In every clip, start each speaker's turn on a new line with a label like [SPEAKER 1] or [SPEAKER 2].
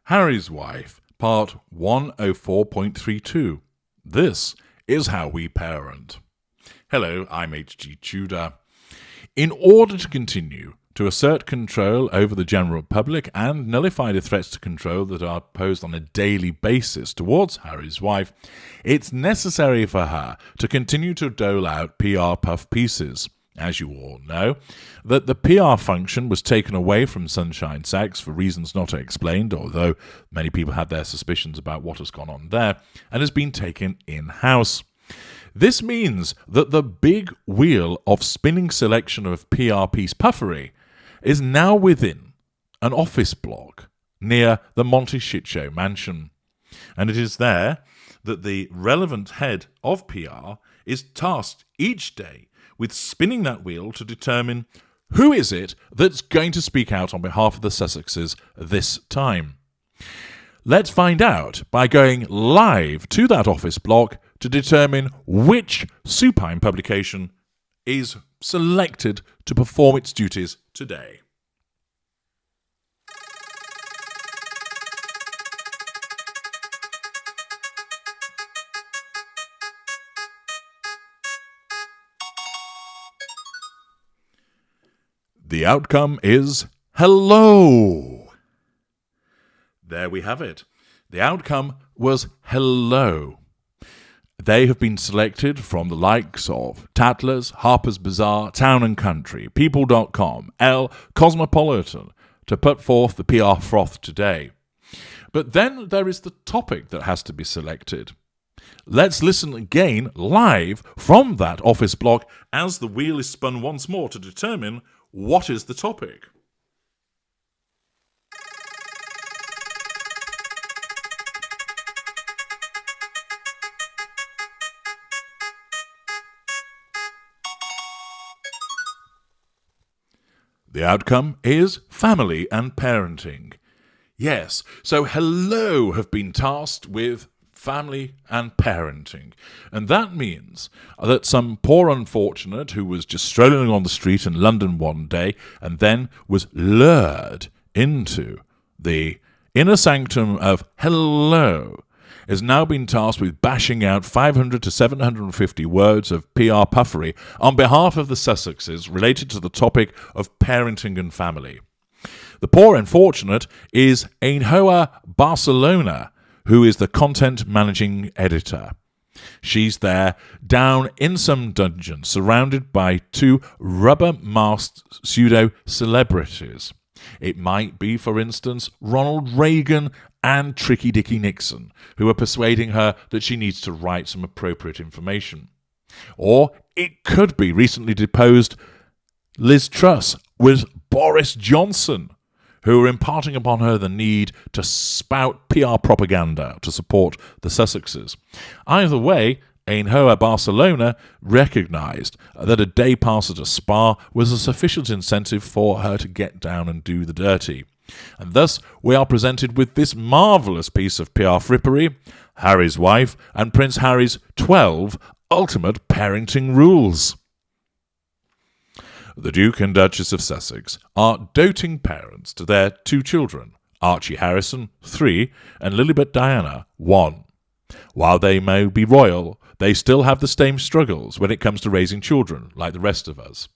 [SPEAKER 1] Harry's Wife, Part 104.32. This is How We Parent. Hello, I'm H.G. Tudor. In order to continue to assert control over the general public and nullify the threats to control that are posed on a daily basis towards Harry's wife, it's necessary for her to continue to dole out PR puff pieces. As you all know, that the PR function was taken away from Sunshine Sachs for reasons not explained, although many people had their suspicions about what has gone on there, and has been taken in-house. This means that the big wheel of spinning selection of PR piece puffery is now within an office block near the Monty Shitshow mansion. And it is there that the relevant head of PR is tasked each day with spinning that wheel to determine who is it that's going to speak out on behalf of the Sussexes this time. Let's find out by going live to that office block to determine which supine publication is selected to perform its duties today. The outcome is hello. There we have it. The outcome was hello. They have been selected from the likes of Tatler's, Harper's Bazaar, Town and Country, People.com, Elle, Cosmopolitan to put forth the PR froth today. But then there is the topic that has to be selected. Let's listen again live from that office block as the wheel is spun once more to determine what is the topic. The outcome is family and parenting. Yes, so hello have been tasked with family and parenting. And that means that some poor unfortunate who was just strolling on the street in London one day and then was lured into the inner sanctum of hello has now been tasked with bashing out 500 to 750 words of PR puffery on behalf of the Sussexes related to the topic of parenting and family. The poor unfortunate is Ainhoa Barcelona, who is the content managing editor. She's there down in some dungeon surrounded by two rubber-masked pseudo-celebrities. It might be, for instance, Ronald Reagan and Tricky Dicky Nixon, who are persuading her that she needs to write some appropriate information. Or it could be recently deposed Liz Truss with Boris Johnson, who are imparting upon her the need to spout PR propaganda to support the Sussexes. Either way, Ainhoa Barcelona recognised that a day pass at a spa was a sufficient incentive for her to get down and do the dirty. And thus we are presented with this marvellous piece of PR frippery, Harry's Wife and Prince Harry's 12 ultimate parenting rules. The Duke and Duchess of Sussex are doting parents to their two children, Archie Harrison, 3, and Lilibet Diana, 1. While they may be royal, they still have the same struggles when it comes to raising children, like the rest of us.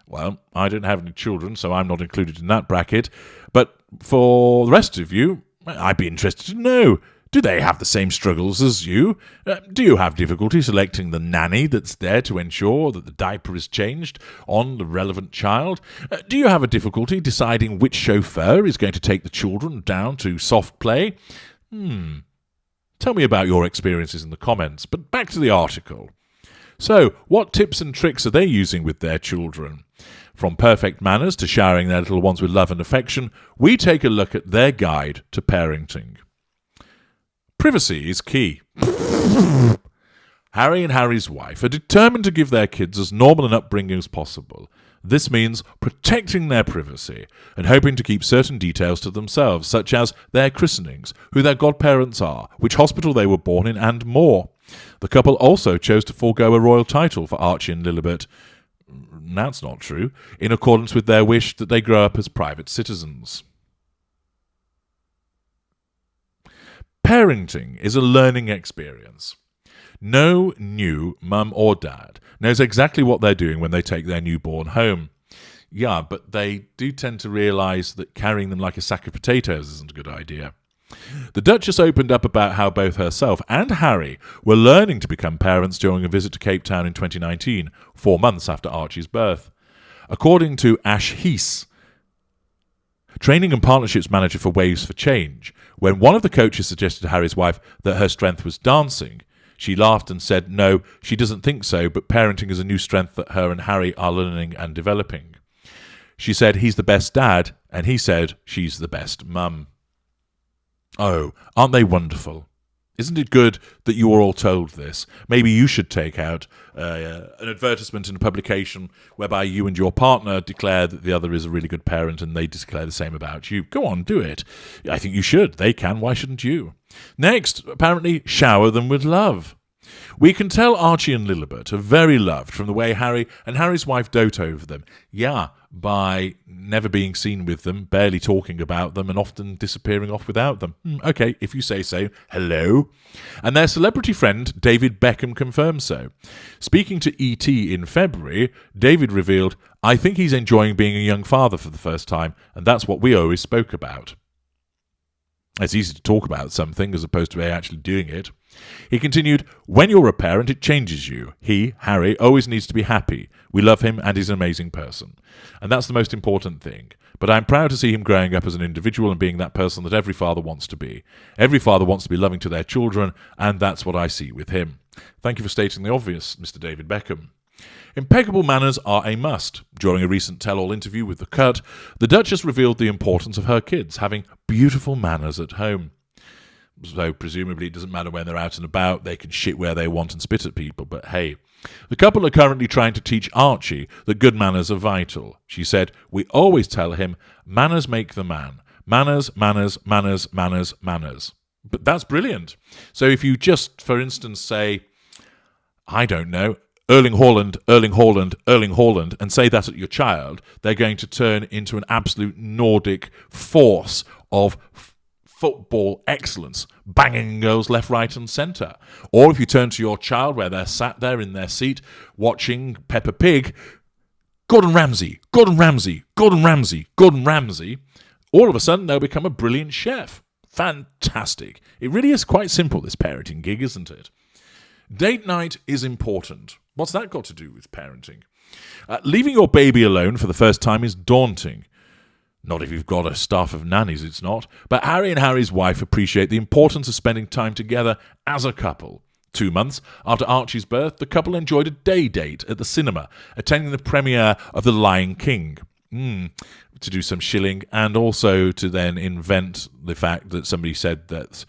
[SPEAKER 1] Well, I don't have any children, so I'm not included in that bracket, but for the rest of you, I'd be interested to know, do they have the same struggles as you? Do you have difficulty selecting the nanny that's there to ensure that the diaper is changed on the relevant child? Do you have a difficulty deciding which chauffeur is going to take the children down to soft play? Tell me about your experiences in the comments, but back to the article. So, what tips and tricks are they using with their children? From perfect manners to showering their little ones with love and affection, we take a look at their guide to parenting. Privacy is key. Harry and Harry's wife are determined to give their kids as normal an upbringing as possible. This means protecting their privacy and hoping to keep certain details to themselves, such as their christenings, who their godparents are, which hospital they were born in, and more. The couple also chose to forego a royal title for Archie and Lilibet. That's not true, in accordance with their wish that they grow up as private citizens. Parenting is a learning experience. No new mum or dad knows exactly what they're doing when they take their newborn home. Yeah, but they do tend to realise that carrying them like a sack of potatoes isn't a good idea. The Duchess opened up about how both herself and Harry were learning to become parents during a visit to Cape Town in 2019, 4 months after Archie's birth. According to Ash Heese, training and partnerships manager for Waves for Change, when one of the coaches suggested to Harry's wife that her strength was dancing, she laughed and said no, she doesn't think so, but parenting is a new strength that her and Harry are learning and developing. She said he's the best dad, and he said she's the best mum. Oh, aren't they wonderful? Isn't it good that you were all told this? Maybe you should take out an advertisement in a publication whereby you and your partner declare that the other is a really good parent and they declare the same about you. Go on, do it. I think you should. They can. Why shouldn't you? Next, apparently, shower them with love. We can tell Archie and Lilibet are very loved from the way Harry and Harry's wife dote over them. Yeah, by never being seen with them, barely talking about them, and often disappearing off without them. Okay, if you say so. Hello. And their celebrity friend, David Beckham, confirms so. Speaking to E.T. in February, David revealed, I think he's enjoying being a young father for the first time, and that's what we always spoke about. It's easy to talk about something as opposed to actually doing it. He continued, when you're a parent, it changes you. He, Harry, always needs to be happy. We love him and he's an amazing person. And that's the most important thing. But I'm proud to see him growing up as an individual and being that person that every father wants to be. Every father wants to be loving to their children, and that's what I see with him. Thank you for stating the obvious, Mr. David Beckham. Impeccable manners are a must. During a recent tell-all interview with The Cut, the Duchess revealed the importance of her kids having beautiful manners at home. So presumably it doesn't matter when they're out and about, they can shit where they want and spit at people, but hey. The couple are currently trying to teach Archie that good manners are vital. She said, we always tell him, manners make the man. Manners, manners, manners, manners, manners. But that's brilliant. So if you just, for instance, say, I don't know, Erling Haaland, Erling Haaland, Erling Haaland, and say that at your child, they're going to turn into an absolute Nordic force of football excellence, banging girls left, right, and centre. Or if you turn to your child where they're sat there in their seat watching Peppa Pig, Gordon Ramsay, Gordon Ramsay, Gordon Ramsay, Gordon Ramsay, all of a sudden they'll become a brilliant chef. Fantastic. It really is quite simple, this parenting gig, isn't it? Date night is important. What's that got to do with parenting? Leaving your baby alone for the first time is daunting. Not if you've got a staff of nannies, it's not. But Harry and Harry's wife appreciate the importance of spending time together as a couple. 2 months after Archie's birth, the couple enjoyed a day date at the cinema, attending the premiere of The Lion King. To do some shilling, and also to then invent the fact that somebody said that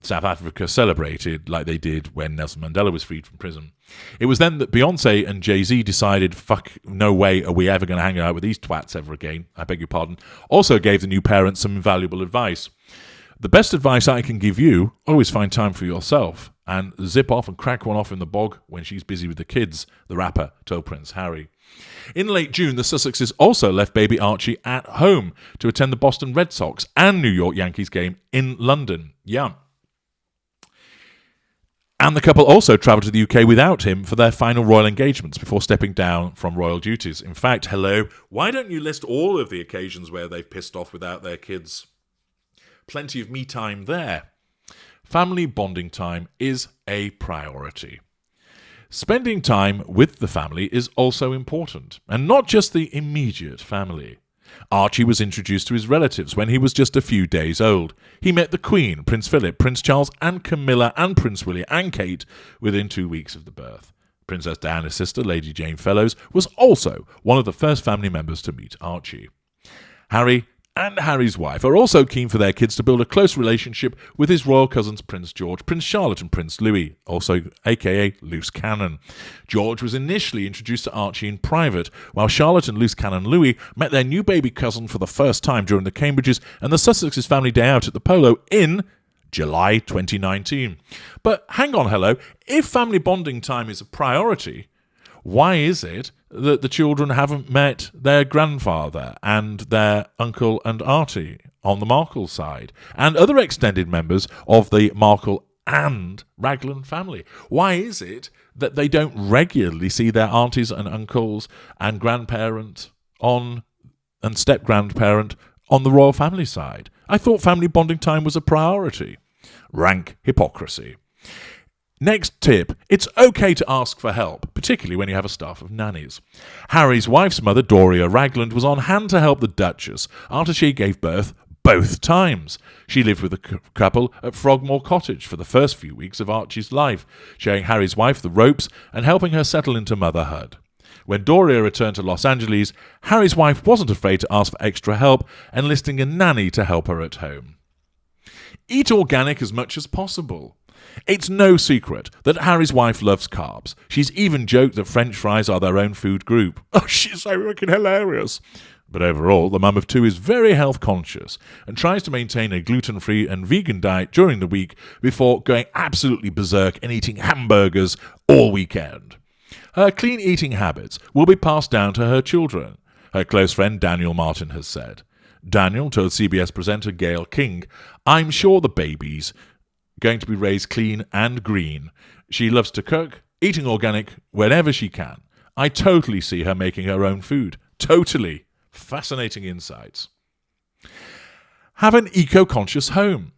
[SPEAKER 1] South Africa celebrated like they did when Nelson Mandela was freed from prison. It was then that Beyonce and Jay-Z decided, fuck, no way are we ever going to hang out with these twats ever again. I beg your pardon. Also gave the new parents some invaluable advice. The best advice I can give you, always find time for yourself and zip off and crack one off in the bog when she's busy with the kids, the rapper told Prince Harry. In late June, the Sussexes also left baby Archie at home to attend the Boston Red Sox and New York Yankees game in London. Yeah. And the couple also travelled to the UK without him for their final royal engagements before stepping down from royal duties. In fact, hello, why don't you list all of the occasions where they've pissed off without their kids? Plenty of me time there. Family bonding time is a priority. Spending time with the family is also important, and not just the immediate family. Archie was introduced to his relatives when he was just a few days old. He met the Queen, Prince Philip, Prince Charles and Camilla and Prince William and Kate within 2 weeks of the birth. Princess Diana's sister, Lady Jane Fellows, was also one of the first family members to meet Archie. Harry and Harry's wife are also keen for their kids to build a close relationship with his royal cousins Prince George, Prince Charlotte and Prince Louis, also aka Loose Cannon. George was initially introduced to Archie in private, while Charlotte and Loose Cannon Louis met their new baby cousin for the first time during the Cambridges and the Sussexes family day out at the Polo in July 2019. But hang on, hello, if family bonding time is a priority, Why is it that the children haven't met their grandfather and their uncle and auntie on the Markle side, and other extended members of the Markle and Raglan family? Why is it that they don't regularly see their aunties and uncles and grandparent and step-grandparent on the royal family side? I thought family bonding time was a priority. Rank hypocrisy. Next tip, it's okay to ask for help, particularly when you have a staff of nannies. Harry's wife's mother, Doria Ragland, was on hand to help the Duchess after she gave birth both times. She lived with the couple at Frogmore Cottage for the first few weeks of Archie's life, showing Harry's wife the ropes and helping her settle into motherhood. When Doria returned to Los Angeles, Harry's wife wasn't afraid to ask for extra help, enlisting a nanny to help her at home. Eat organic as much as possible. It's no secret that Harry's wife loves carbs. She's even joked that French fries are their own food group. Oh, she's so fucking hilarious. But overall, the mum of two is very health conscious and tries to maintain a gluten-free and vegan diet during the week before going absolutely berserk and eating hamburgers all weekend. Her clean eating habits will be passed down to her children, her close friend Daniel Martin has said. Daniel told CBS presenter Gayle King, "I'm sure the baby's going to be raised clean and green. She loves to cook, eating organic whenever she can. I totally see her making her own food. Totally." Fascinating insights. Have an eco-conscious home.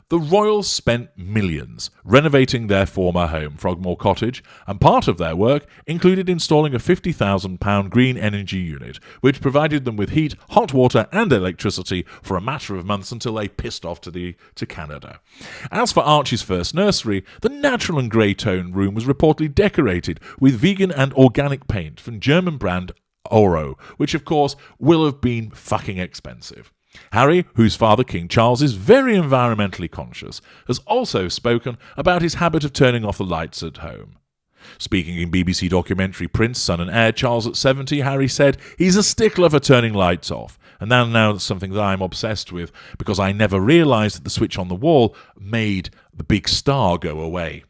[SPEAKER 1] The royals spent millions renovating their former home, Frogmore Cottage, and part of their work included installing a £50,000 green energy unit, which provided them with heat, hot water and electricity for a matter of months until they pissed off to Canada. As for Archie's first nursery, the natural and grey tone room was reportedly decorated with vegan and organic paint from German brand Oro, which of course will have been fucking expensive. Harry, whose father King Charles is very environmentally conscious, has also spoken about his habit of turning off the lights at home. Speaking in BBC documentary Prince, Son and Heir, Charles at 70, Harry said he's a stickler for turning lights off, and now that's something that I'm obsessed with because I never realised that the switch on the wall made the big star go away.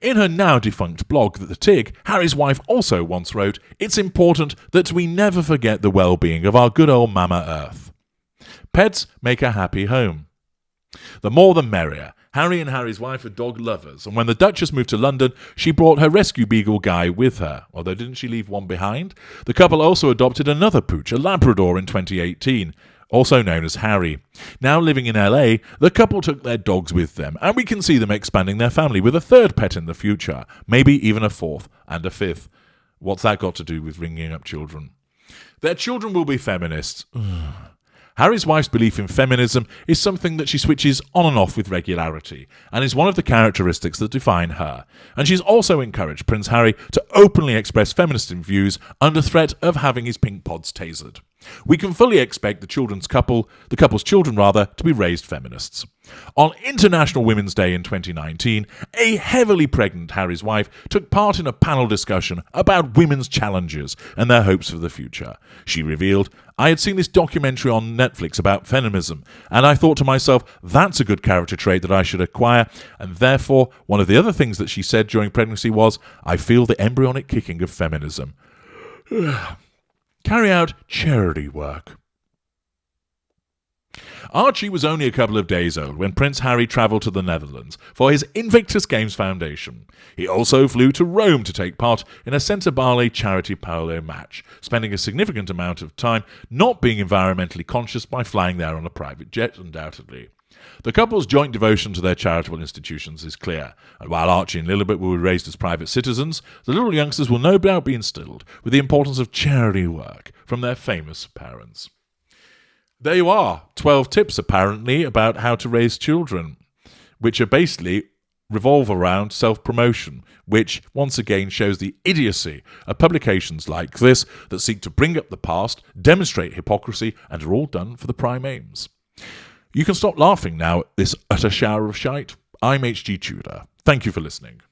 [SPEAKER 1] In her now-defunct blog, The Tig, Harry's wife also once wrote, "It's important that we never forget the well-being of our good old Mama Earth." Pets make a happy home. The more the merrier. Harry and Harry's wife are dog lovers, and when the Duchess moved to London, she brought her rescue beagle Guy with her, although didn't she leave one behind? The couple also adopted another pooch, a Labrador, in 2018. Also known as Harry. Now living in LA, the couple took their dogs with them, and we can see them expanding their family with a third pet in the future, maybe even a fourth and a fifth. What's that got to do with bringing up children? Their children will be feminists. Harry's wife's belief in feminism is something that she switches on and off with regularity, and is one of the characteristics that define her. And she's also encouraged Prince Harry to openly express feminist views under threat of having his pink pods tasered. We can fully expect the couple's children to be raised feminists. On International Women's Day in 2019, a heavily pregnant Harry's wife took part in a panel discussion about women's challenges and their hopes for the future. She revealed, "I had seen this documentary on Netflix about feminism, and I thought to myself, that's a good character trait that I should acquire, and therefore, one of the other things that she said during pregnancy was, I feel the embryonic kicking of feminism." Carry out charity work. Archie was only a couple of days old when Prince Harry travelled to the Netherlands for his Invictus Games Foundation. He also flew to Rome to take part in a Centebale charity polo match, spending a significant amount of time not being environmentally conscious by flying there on a private jet, undoubtedly. The couple's joint devotion to their charitable institutions is clear, and while Archie and Lilibet will be raised as private citizens, the little youngsters will no doubt be instilled with the importance of charity work from their famous parents. There you are, 12 tips apparently about how to raise children, which are basically revolve around self-promotion, which once again shows the idiocy of publications like this that seek to bring up the past, demonstrate hypocrisy, and are all done for the prime aims. You can stop laughing now at this utter shower of shite. I'm H.G. Tudor. Thank you for listening.